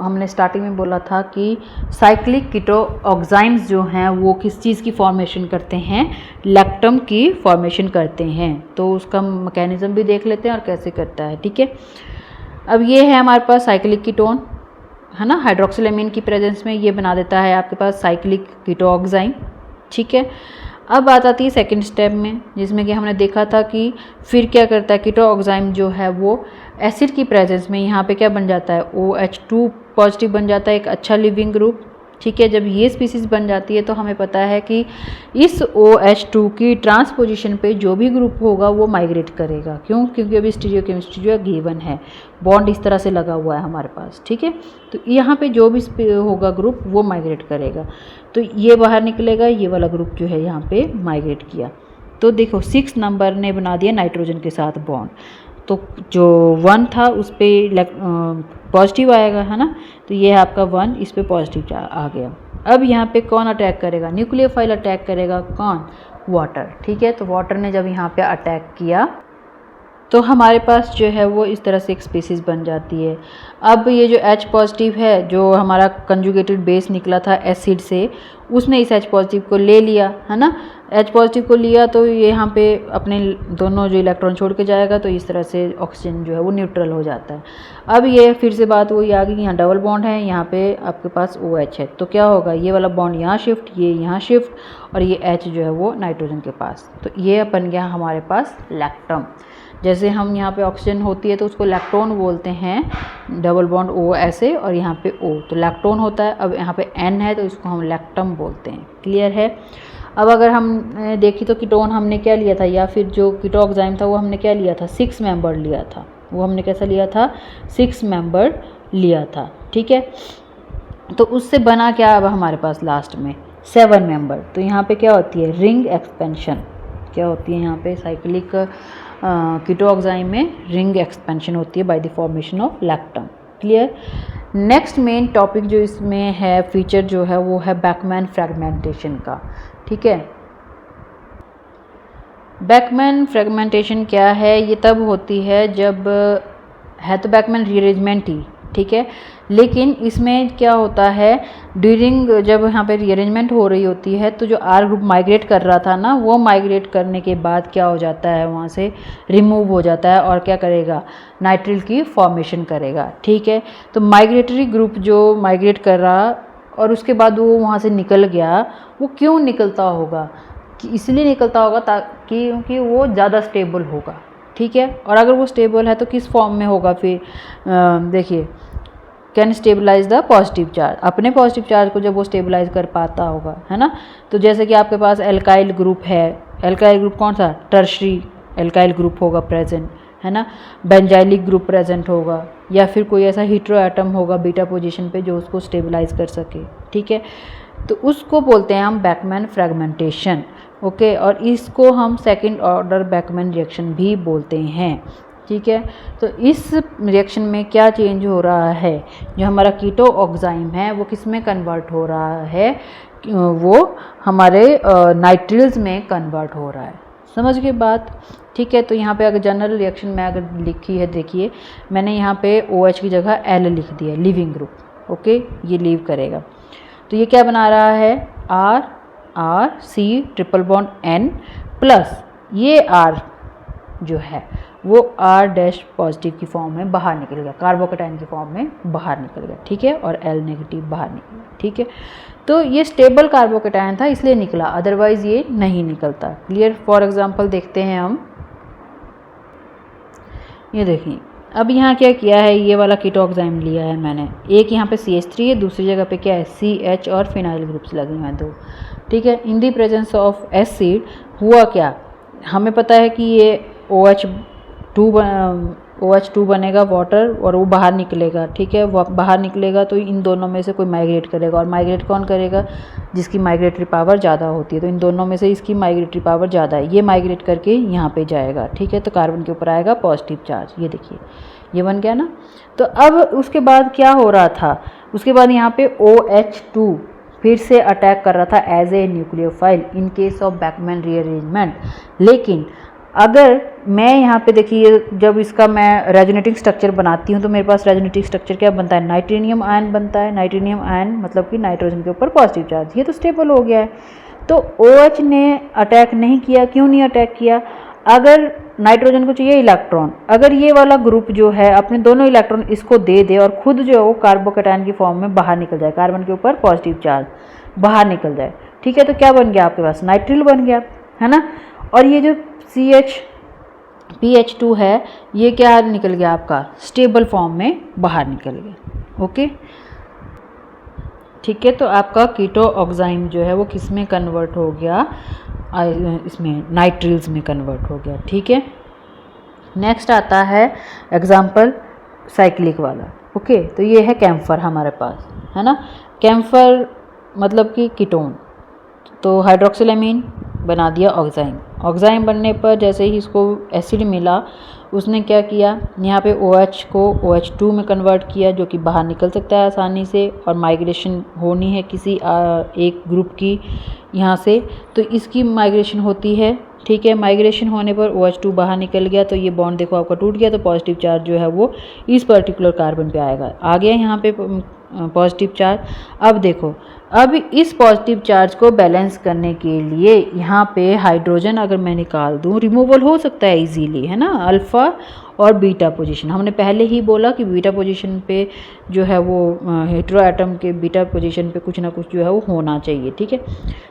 हमने स्टार्टिंग में बोला था कि साइक्लिक कीटोऑक्साइम्स जो हैं वो किस चीज़ की फॉर्मेशन करते हैं, लैक्टम की फॉर्मेशन करते हैं। तो उसका मैकेनिज्म भी देख लेते हैं और कैसे करता है। ठीक है। अब ये है हमारे पास साइक्लिक कीटोन, है ना, हाइड्रोक्सिलेमिन की प्रेजेंस में ये बना देता है आपके पास साइक्लिक कीटोऑक्साइम। ठीक है। अब बात आती है सेकंड स्टेप में जिसमें कि हमने देखा था कि फिर क्या करता है कीटोऑक्साइम जो है वो एसिड की प्रेजेंस में यहाँ पे क्या बन जाता है OH2 पॉजिटिव बन जाता है, एक अच्छा लिविंग ग्रुप। ठीक है। जब ये स्पीसीज़ बन जाती है तो हमें पता है कि इस OH2 की ट्रांसपोजिशन पे जो भी ग्रुप होगा वो माइग्रेट करेगा। क्यों, क्योंकि अभी स्टीरियोकेमिस्ट्री जो है गिवन है, बॉन्ड इस तरह से लगा हुआ है हमारे पास। ठीक है। तो यहाँ पे जो भी होगा ग्रुप वो माइग्रेट करेगा। तो ये बाहर निकलेगा, ये वाला ग्रुप जो है यहाँ पे माइग्रेट किया। तो देखो 6 नंबर ने बना दिया नाइट्रोजन के साथ बॉन्ड, तो जो 1 था उस पर पॉजिटिव आएगा, है ना। तो ये है आपका 1, इस पे पॉजिटिव आ गया। अब यहाँ पे कौन अटैक करेगा, न्यूक्लियोफाइल अटैक करेगा, कौन, वाटर। ठीक है। तो वाटर ने जब यहाँ पे अटैक किया तो हमारे पास जो है वो इस तरह से एक स्पीसीज़ बन जाती है। अब ये जो H पॉजिटिव है जो हमारा कंजुगेटेड बेस निकला था एसिड से, उसने इस H पॉजिटिव को ले लिया, है ना। H पॉजिटिव को लिया तो ये यहाँ पे अपने दोनों जो इलेक्ट्रॉन छोड़ के जाएगा तो इस तरह से ऑक्सीजन जो है वो न्यूट्रल हो जाता है। अब ये फिर से बात वही आ गई कि यहाँ डबल बॉन्ड है, यहाँ पे आपके पास OH है, तो क्या होगा, ये वाला बॉन्ड यहाँ शिफ्ट, ये यहाँ शिफ्ट और ये H जो है वो नाइट्रोजन के पास। तो ये बन गया हमारे पास लैक्टम। जैसे हम यहाँ पे ऑक्सीजन होती है तो उसको लैक्टोन बोलते हैं, डबल बॉन्ड O ऐसे और यहाँ पे O, तो लैक्टोन होता है। अब यहाँ पे N है तो इसको हम लैक्टम बोलते हैं। क्लियर है। अब अगर हम देखी तो कीटोन हमने क्या लिया था, या फिर जो कीटोऑक्साइम था वो हमने क्या लिया था, 6 मेंबर लिया था। वो हमने कैसा लिया था, 6 मेंबर लिया था। ठीक है। तो उससे बना क्या अब हमारे पास लास्ट में 7 मेंबर। तो यहाँ पे क्या होती है, रिंग एक्सपेंशन। क्या होती है यहाँ पे साइक्लिक कीटोऑक्साइम में रिंग एक्सपेंशन होती है by the formation of lactam. Clear. Next main topic जो इसमें है, फीचर जो है वो है बैकमैन फ्रेगमेंटेशन का। ठीक है, बैकमैन फ्रेगमेंटेशन क्या है, ये तब होती है जब है तो बैकमैन रीअरेंजमेंट ही, ठीक है, लेकिन इसमें क्या होता है, ड्यूरिंग जब यहाँ पे रीअरेंजमेंट हो रही होती है तो जो आर ग्रुप माइग्रेट कर रहा था ना, वो माइग्रेट करने के बाद क्या हो जाता है, वहाँ से रिमूव हो जाता है और क्या करेगा, नाइट्रिल की फॉर्मेशन करेगा। ठीक है, तो माइग्रेटरी ग्रुप जो माइग्रेट कर रहा और उसके बाद वो वहाँ से निकल गया, वो क्यों निकलता होगा, कि इसलिए निकलता होगा ताकि क्योंकि वो ज़्यादा स्टेबल होगा। ठीक है, और अगर वो स्टेबल है तो किस फॉर्म में होगा फिर, देखिए, can stabilise the positive charge, अपने पॉजिटिव चार्ज को जब वो स्टेबलाइज कर पाता होगा, है ना। तो जैसे कि आपके पास एल्काइल ग्रुप है, एल्काइल ग्रुप कौन सा, टर्शरी एल्काइल ग्रुप होगा प्रेजेंट, है ना, बेंजाइलिक ग्रुप प्रेजेंट होगा, या फिर कोई ऐसा हीट्रो एटम होगा बीटा पोजीशन पे जो उसको स्टेबलाइज कर सके। ठीक है, तो उसको बोलते हैं हम बैकमैन फ्रेगमेंटेशन। ओके, और इसको हम सेकंड ऑर्डर बैकमैन रिएक्शन भी बोलते हैं। ठीक है, तो इस रिएक्शन में क्या चेंज हो रहा है, जो हमारा कीटो ऑक्साइम है वो किस में कन्वर्ट हो रहा है, वो हमारे नाइट्रिल्स में कन्वर्ट हो रहा है। समझ गए बात। ठीक है, तो यहाँ पे अगर जनरल रिएक्शन में अगर लिखी है, देखिए मैंने यहाँ पे OH की जगह L लिख दिया, लिविंग ग्रुप। ओके, ये लीव करेगा, तो ये क्या बना रहा है, R triple bond N plus ये R जो है वो R डैश पॉजिटिव की फॉर्म में बाहर निकल गया, कार्बोकेटाइन की फॉर्म में बाहर निकल गया। ठीक है, और L नेगेटिव बाहर निकल गया। ठीक है, तो ये स्टेबल कार्बोकेटाइन था इसलिए निकला, अदरवाइज ये नहीं निकलता। क्लियर। फॉर एग्जांपल देखते हैं हम, ये देखिए अब यहाँ क्या किया है, ये वाला कीटोऑक्साइम लिया है मैंने, एक यहाँ पे CH3 है, दूसरी जगह पे क्या है CH और फिनाइल ग्रुप्स लगे हुए हैं 2। ठीक है, in the presence of acid हुआ क्या, हमें पता है कि ये OH2 बनेगा वाटर और वो बाहर निकलेगा। ठीक है, वो बाहर निकलेगा तो इन दोनों में से कोई माइग्रेट करेगा, और माइग्रेट कौन करेगा, जिसकी माइग्रेटरी पावर ज़्यादा होती है। तो इन दोनों में से इसकी माइग्रेटरी पावर ज़्यादा है, ये माइग्रेट करके यहाँ पे जाएगा। ठीक है, तो कार्बन के ऊपर आएगा पॉजिटिव चार्ज, ये देखिए ये बन गया ना। तो अब उसके बाद क्या हो रहा था, उसके बाद यहाँ पे OH2 फिर से अटैक कर रहा था as a nucleophile in case of Beckmann rearrangement. लेकिन अगर मैं यहाँ पे देखिए, जब इसका मैं रेजोनेटिंग स्ट्रक्चर बनाती हूँ तो मेरे पास रेजोनेटिंग स्ट्रक्चर क्या बनता है, नाइट्रेनियम आयन बनता है। नाइट्रेनियम आयन मतलब कि नाइट्रोजन के ऊपर पॉजिटिव चार्ज, ये तो स्टेबल हो गया है। तो OH ने अटैक नहीं किया, क्यों नहीं अटैक किया, अगर नाइट्रोजन को चाहिए इलेक्ट्रॉन, अगर ये वाला ग्रुप जो है अपने दोनों इलेक्ट्रॉन इसको दे दे और खुद जो है वो कार्बोकेटाइन की फॉर्म में बाहर निकल जाए, कार्बन के ऊपर पॉजिटिव चार्ज बाहर निकल जाए। ठीक है, तो क्या बन गया आपके पास, नाइट्रिल बन गया, है ना। और ये जो PH2 है ये क्या निकल गया आपका, स्टेबल फॉर्म में बाहर निकल गया। ओके, ठीक है, तो आपका कीटो ऑक्साइम जो है वो किस में कन्वर्ट हो गया, इसमें नाइट्रिल्स में कन्वर्ट हो गया। ठीक है, नेक्स्ट आता है एग्जाम्पल साइक्लिक वाला। ओके, तो ये है कैम्फर हमारे पास, है ना। कैम्फर मतलब कि कीटोन, तो हाइड्रोक्सिलामीन बना दिया ऑक्साइम। ऑक्साइम बनने पर जैसे ही इसको एसिड मिला, उसने क्या किया, यहाँ पे OH को OH2 में कन्वर्ट किया, जो कि बाहर निकल सकता है आसानी से, और माइग्रेशन होनी है किसी एक ग्रुप की यहाँ से, तो इसकी माइग्रेशन होती है। ठीक है, माइग्रेशन होने पर OH2 बाहर निकल गया, तो ये बॉन्ड देखो आपका टूट गया, तो पॉजिटिव चार्ज जो है वो इस पर्टिकुलर कार्बन पे आएगा, आ गया यहाँ पे पॉजिटिव चार्ज। अब देखो, अब इस पॉजिटिव चार्ज को बैलेंस करने के लिए यहाँ पे हाइड्रोजन अगर मैं निकाल दूँ, रिमूवल हो सकता है इजीली, है ना, अल्फ़ा और बीटा पोजीशन। हमने पहले ही बोला कि बीटा पोजीशन पे जो है वो हेटेरो एटम के बीटा पोजीशन पे कुछ ना कुछ जो है वो होना चाहिए। ठीक है,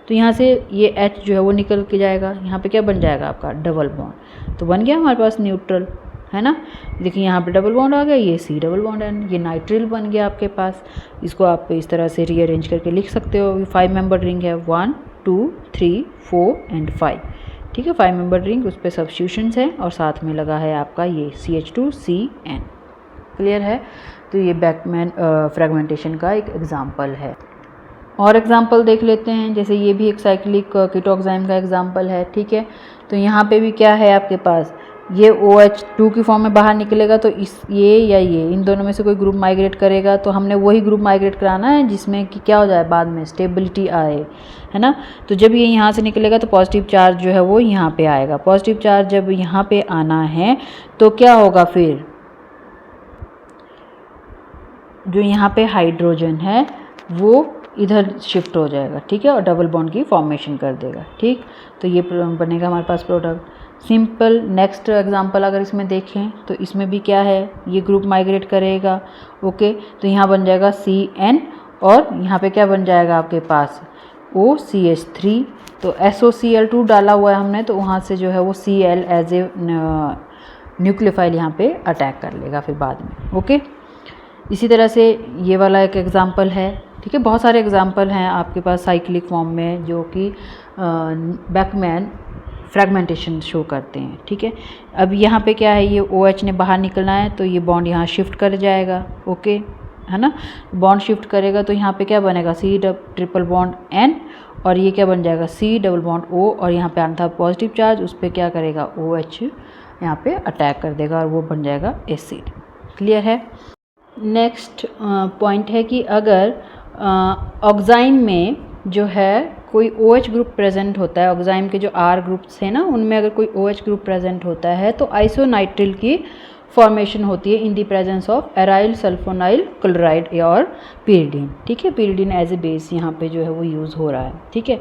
तो यहाँ से ये H जो है वो निकल के जाएगा, यहाँ पे क्या बन जाएगा आपका डबल बॉन्ड, तो बन गया हमारे पास न्यूट्रल, है ना। देखिए यहाँ पे डबल बॉन्ड आ गया, ये C डबल बॉन्ड है, ये नाइट्रिल बन गया आपके पास। इसको आप इस तरह से रीअरेंज करके लिख सकते हो। 5 मेंबर रिंग है, 1 2 3 4 एंड 5। ठीक है, 5 मेंबर रिंग, उस पर सब्स्टिट्यूशंस है और साथ में लगा है आपका ये CH2CN। क्लियर है, तो ये बैकमैन फ्रेगमेंटेशन का एक एग्जाम्पल है। और एग्जाम्पल देख लेते हैं, जैसे ये भी एक साइक्लिक कीटोएंजाइम का एग्जाम्पल है, ठीक है। तो यहाँ पे भी क्या है आपके पास, ये OH2 की फॉर्म में बाहर निकलेगा तो इस ये या ये इन दोनों में से कोई ग्रुप माइग्रेट करेगा, तो हमने वही ग्रुप माइग्रेट कराना है जिसमें कि क्या हो जाए, बाद में स्टेबिलिटी आए, है ना। तो जब ये यहाँ से निकलेगा तो पॉजिटिव चार्ज जो है वो यहाँ पे आएगा। पॉजिटिव चार्ज जब यहाँ पे आना है तो क्या होगा, फिर जो यहाँ पे हाइड्रोजन है वो इधर शिफ्ट हो जाएगा, ठीक है, और डबल बॉन्ड की फॉर्मेशन कर देगा, ठीक। तो ये बनेगा हमारे पास प्रोडक्ट सिंपल। नेक्स्ट एग्जांपल अगर इसमें देखें तो इसमें भी क्या है, ये ग्रुप माइग्रेट करेगा, ओके। तो यहाँ बन जाएगा CN और यहाँ पे क्या बन जाएगा आपके पास OCH3। तो SOCl2 डाला हुआ है हमने, तो वहाँ से जो है वो Cl एज ए न्यूक्लियोफाइल यहाँ पे अटैक कर लेगा फिर बाद में, ओके। इसी तरह से ये वाला एक एग्जांपल है, ठीक है। बहुत सारे एग्जांपल हैं आपके पास साइक्लिक फॉर्म में जो कि बैकमैन फ्रेगमेंटेशन शो करते हैं, ठीक है। अब यहाँ पे क्या है, ये OH ने बाहर निकलना है तो ये बॉन्ड यहाँ शिफ्ट कर जाएगा, ओके, है ना। बॉन्ड शिफ्ट करेगा तो यहाँ पे क्या बनेगा, C ट्रिपल बॉन्ड N और ये क्या बन जाएगा C डबल बॉन्ड O, और यहाँ पे आना था पॉजिटिव चार्ज, उस पर क्या करेगा OH यहाँ पे अटैक कर देगा और वो बन जाएगा एसिड। क्लियर है। नेक्स्ट पॉइंट है कि अगर ऑक्साइम में जो है कोई OH ग्रुप प्रेजेंट होता है, ऑक्साइम के जो R ग्रुप्स हैं ना उनमें अगर कोई OH ग्रुप प्रेजेंट होता है तो आइसोनाइट्रिल की फॉर्मेशन होती है in the presence of aryl sulfonyl chloride और pyridine, ठीक है। pyridine एज ए बेस यहाँ पे जो है वो यूज़ हो रहा है, ठीक है।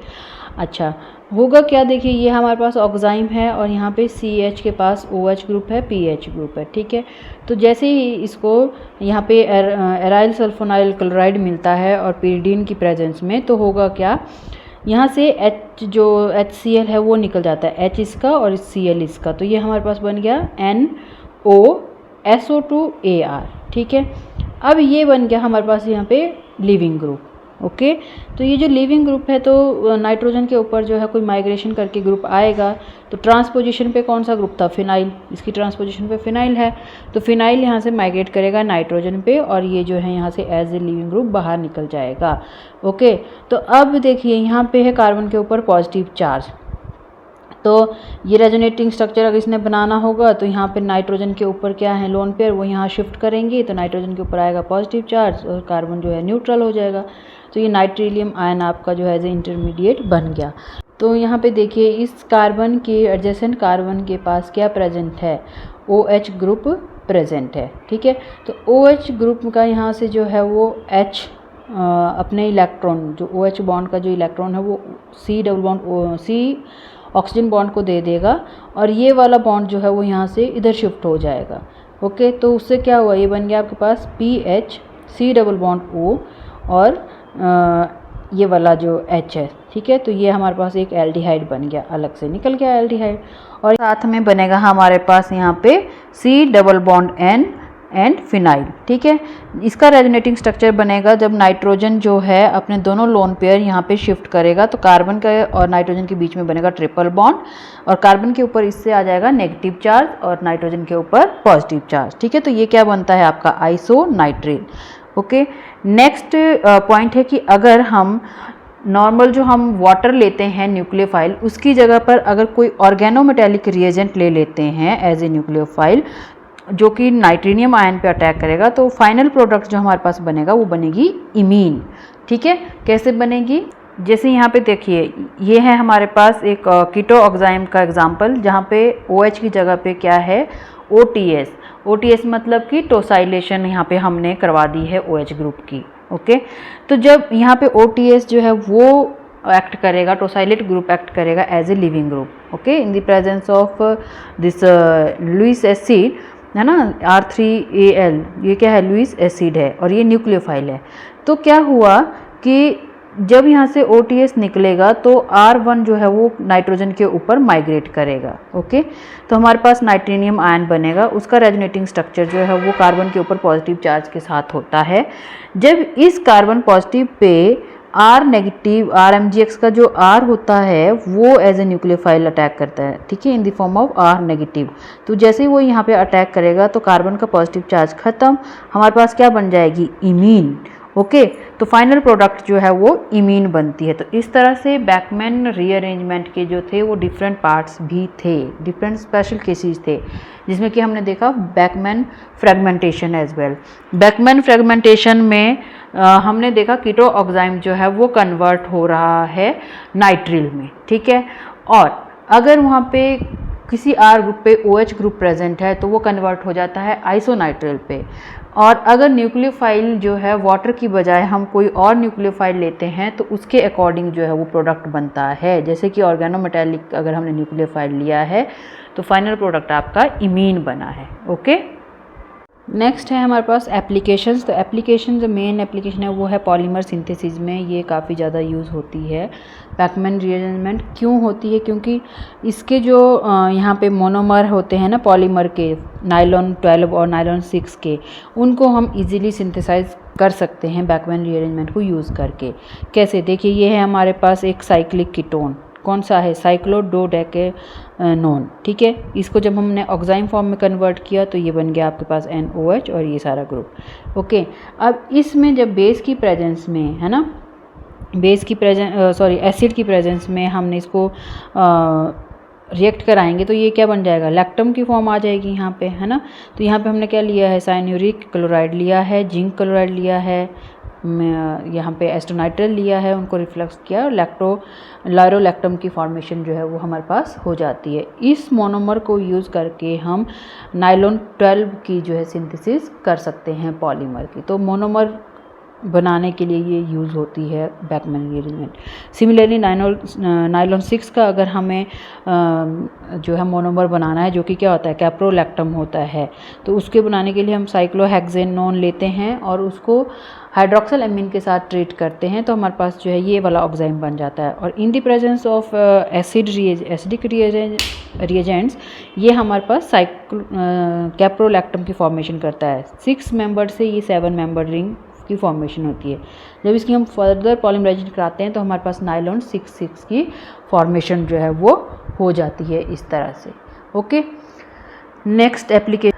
अच्छा होगा क्या, देखिए ये हमारे पास ऑक्साइम है और यहाँ पे CH के पास OH ग्रुप है, PH ग्रुप है, ठीक है। तो जैसे ही इसको यहाँ पे एराइल सल्फोनाइल क्लोराइड मिलता है और pyridine की प्रेजेंस में, तो होगा क्या, यहाँ से H जो HCl है वो निकल जाता है, H इसका और Cl इसका, तो ये हमारे पास बन गया NOSO2AR, ठीक है। अब ये बन गया हमारे पास यहाँ पे लिविंग ग्रुप, ओके। तो ये जो लिविंग ग्रुप है तो नाइट्रोजन के ऊपर जो है कोई माइग्रेशन करके ग्रुप आएगा, तो ट्रांसपोजिशन पे कौन सा ग्रुप था, फिनाइल, इसकी ट्रांसपोजिशन पे फिनाइल है, तो फिनाइल यहाँ से माइग्रेट करेगा नाइट्रोजन पे और ये जो है यहाँ से एज ए लिविंग ग्रुप बाहर निकल जाएगा, ओके। तो अब देखिए यहाँ पे है कार्बन के ऊपर पॉजिटिव चार्ज, तो ये रेजोनेटिंग स्ट्रक्चर अगर इसने बनाना होगा तो यहाँ पे नाइट्रोजन के ऊपर क्या है, लोन पेयर, वो यहाँ शिफ्ट करेंगे तो नाइट्रोजन के ऊपर आएगा पॉजिटिव चार्ज और कार्बन जो है न्यूट्रल हो जाएगा। तो ये नाइट्रिलियम आयन आपका जो है एज ए इंटरमीडिएट बन गया। तो यहाँ पे देखिए इस कार्बन के एडजेसेंट कार्बन के पास क्या प्रेजेंट है, OH ग्रुप प्रेजेंट है, ठीक है। तो OH ग्रुप का यहाँ से जो है वो H अपने इलेक्ट्रॉन, जो OH बॉन्ड का जो इलेक्ट्रॉन है वो C double bond C oxygen bond को दे देगा और ये वाला बॉन्ड जो है वो यहाँ से इधर शिफ्ट हो जाएगा, ओके। तो उससे क्या हुआ, ये बन गया आपके पास PH C double bond O और ये वाला जो H है, ठीक है। तो ये हमारे पास एक एल्डिहाइड बन गया, अलग से निकल गया एल्डिहाइड, और साथ में बनेगा हमारे पास यहाँ पे C double bond N and phenyl, ठीक है। इसका रेजोनेटिंग स्ट्रक्चर बनेगा जब नाइट्रोजन जो है अपने दोनों लोन पेयर यहाँ पे शिफ्ट करेगा, तो कार्बन का और नाइट्रोजन के बीच में बनेगा ट्रिपल बॉन्ड और कार्बन के ऊपर इससे आ जाएगा नेगेटिव चार्ज और नाइट्रोजन के ऊपर पॉजिटिव चार्ज, ठीक है। तो ये क्या बनता है आपका आइसोनाइट्रिल, ओके। नेक्स्ट पॉइंट है कि अगर हम नॉर्मल जो हम वाटर लेते हैं न्यूक्लियोफाइल, उसकी जगह पर अगर कोई ऑर्गेनोमेटेलिक रिएजेंट ले लेते हैं एज ए न्यूक्लियोफाइल जो कि नाइट्रीनियम आयन पे अटैक करेगा, तो फाइनल प्रोडक्ट जो हमारे पास बनेगा वो बनेगी इमीन, ठीक है। कैसे बनेगी, जैसे यहाँ पे देखिए ये है हमारे पास एक कीटोऑक्साइम का एग्जांपल जहाँ पे OH की जगह पे क्या है OTS मतलब कि टोसाइलेशन यहाँ पे हमने करवा दी है OH ग्रुप की, ओके। तो जब यहाँ पे OTS जो है वो एक्ट करेगा, टोसाइलेट ग्रुप एक्ट करेगा as a leaving group, okay, in the presence of this Lewis acid, है ना, R3Al, ये क्या है, लुईस एसिड है और ये न्यूक्लियोफाइल है। तो क्या हुआ कि जब यहाँ से OTS निकलेगा तो R1 जो है वो नाइट्रोजन के ऊपर माइग्रेट करेगा, ओके। तो हमारे पास नाइट्रीनियम आयन बनेगा, उसका रेजोनेटिंग स्ट्रक्चर जो है वो कार्बन के ऊपर पॉजिटिव चार्ज के साथ होता है। जब इस carbon positive pay R negative RMgx का जो R होता है वो एज ए न्यूक्लियोफाइल अटैक करता है, ठीक है, in the form of R negative. तो जैसे ही वो यहाँ पे अटैक करेगा तो कार्बन का पॉजिटिव चार्ज खत्म, हमारे पास क्या बन जाएगी, इमीन, ओके। तो फाइनल प्रोडक्ट जो है वो इमीन बनती है। तो इस तरह से बैकमैन रीअरेंजमेंट के जो थे वो डिफरेंट पार्ट्स भी थे, डिफरेंट स्पेशल केसेस थे, जिसमें कि हमने देखा Beckmann fragmentation as well. Beckmann fragmentation में हमने देखा कीटो ऑक्साइम जो है वो कन्वर्ट हो रहा है नाइट्रिल में, ठीक है। और अगर वहाँ पे किसी आर ग्रुप पे OH ग्रुप प्रेजेंट है तो वो कन्वर्ट हो जाता है आइसोनाइट्रिल पे। और अगर न्यूक्लियोफाइल जो है वाटर की बजाय हम कोई और न्यूक्लियोफाइल लेते हैं तो उसके अकॉर्डिंग जो है वो प्रोडक्ट बनता है। जैसे कि ऑर्गेनोमेटेलिक अगर हमने न्यूक्लियोफाइल लिया है तो फाइनल प्रोडक्ट आपका इमीन बना है, ओके। नेक्स्ट है हमारे पास एप्लीकेशंस। तो एप्लीकेशन जो मेन एप्लीकेशन है वो है पॉलीमर सिंथेसिस में ये काफ़ी ज़्यादा यूज़ होती है। बैकमैन रीअरेंजमेंट क्यों होती है? क्योंकि इसके जो यहाँ पे मोनोमर होते हैं ना पॉलीमर के, नायलॉन 12 और नायलॉन 6 के, उनको हम इजीली सिंथेसाइज कर सकते हैं बैकमैन रीअरेंजमेंट को यूज़ करके। कैसे? देखिए ये है हमारे पास एक साइक्लिक कीटोन, कौन सा है? साइक्लोडोडेकेनोन, ठीक है। इसको जब हमने ऑक्साइम फॉर्म में कन्वर्ट किया तो ये बन गया आपके पास NOH और ये सारा ग्रुप, ओके। अब इसमें जब बेस की प्रेजेंस में है ना, बेस की एसिड की प्रेजेंस में हमने इसको रिएक्ट कराएंगे तो ये क्या बन जाएगा? लैक्टम की फॉर्म आ जाएगी यहाँ पे, है ना। तो यहाँ पे हमने क्या लिया है? साइन्यूरिक क्लोराइड लिया है, जिंक क्लोराइड लिया है, यहाँ पे एस्टोनाइट्रल लिया है, उनको रिफ्लक्स किया और लायरोलैक्टम की फॉर्मेशन जो है वो हमारे पास हो जाती है। इस मोनोमर को यूज़ करके हम नायलॉन 12 की जो है सिंथेसिस कर सकते हैं पॉलीमर की। तो मोनोमर बनाने के लिए ये यूज़ होती है बैकमैन रीअरेंजमेंट। सिमिलरली नायलॉन 6 का अगर हमें जो है मोनोमर बनाना है, जो कि क्या होता है? कैप्रोलैक्टम होता है, तो उसके बनाने के लिए हम साइक्लोहेक्सेनोन लेते हैं और उसको हाइड्रोक्सिल एमीन के साथ ट्रीट करते हैं तो हमारे पास जो है ये वाला ऑक्साइम बन जाता है। और इन the presence of acidic reagents ये हमारे पास कैप्रोलैक्टम की फॉर्मेशन करता है। 6 मेंबर से ये 7 मेंबर रिंग की फॉर्मेशन होती है। जब इसकी हम फर्दर पॉलीमराइजेशन कराते हैं तो हमारे पास नायलॉन 6 की फॉर्मेशन जो है वो हो जाती है इस तरह से, okay. Next application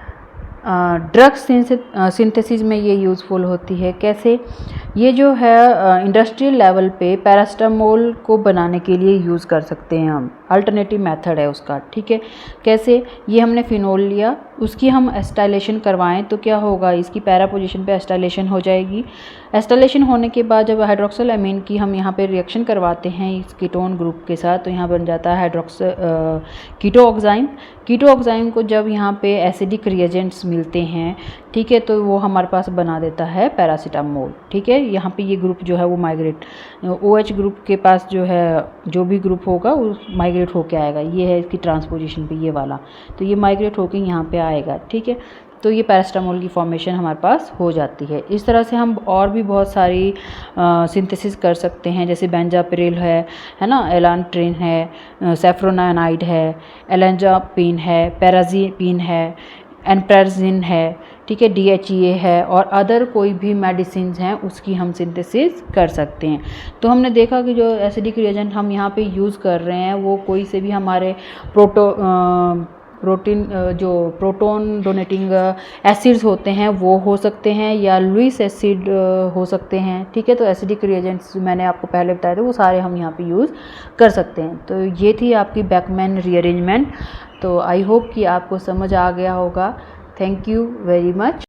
drug synthesis में ये यूज़फुल होती है। कैसे? ये जो है इंडस्ट्रियल लेवल पे पैरास्टामोल को बनाने के लिए यूज़ कर सकते हैं हम, अल्टरनेटिव मेथड है उसका, ठीक है। कैसे? ये हमने फिनोल लिया, उसकी हम एस्टाइलेशन करवाएं तो क्या होगा? इसकी पैरा पोजीशन पे एस्टाइलेशन हो जाएगी। एस्टाइलेशन होने के बाद जब हाइड्रोक्सिल एमीन की हम यहाँ पे रिएक्शन करवाते हैं इस कीटोन ग्रुप के साथ तो यहाँ बन जाता है कीटो ऑक्साइम। कीटो ऑक्साइम को जब यहाँ पे एसिडिक रिएजेंट्स मिलते हैं, ठीक है, तो वो हमारे पास बना देता है पैरासीटामोल, ठीक है। यहाँ पे ये ग्रुप जो है वो माइग्रेट OH ग्रुप के पास जो है जो भी ग्रुप होगा वो माइग्रेट होके आएगा। ये है इसकी ट्रांसपोजिशन पे ये वाला, तो ये माइग्रेट होके यहाँ पे आएगा, ठीक है। तो ये पैरास्टामोल की फॉर्मेशन हमारे पास हो जाती है। इस तरह से हम और भी बहुत सारी सिंथेसिस कर सकते हैं, जैसे बेंजापिरिल है ना, एलांट्रिन है, सेफ्रोनाइड है, एलेंजापिन है, पैराजीपिन है, एनप्राजिन है, ठीक है, DHEA है और अदर कोई भी मेडिसिन हैं उसकी हम सिंथेसिस कर सकते हैं। तो हमने देखा कि जो एसिडिक रिएजेंट हम यहाँ पे यूज़ कर रहे हैं वो कोई से भी हमारे प्रोटोन डोनेटिंग एसिड्स होते हैं वो हो सकते हैं या लुईस एसिड हो सकते हैं, ठीक है। तो एसिडिक रिएजेंट्स मैंने आपको पहले बताया था वो सारे हम यहाँ पे यूज़ कर सकते हैं। तो ये थी आपकी बैकमैन रीअरेंजमेंट। तो आई होप कि आपको समझ आ गया होगा। Thank you very much.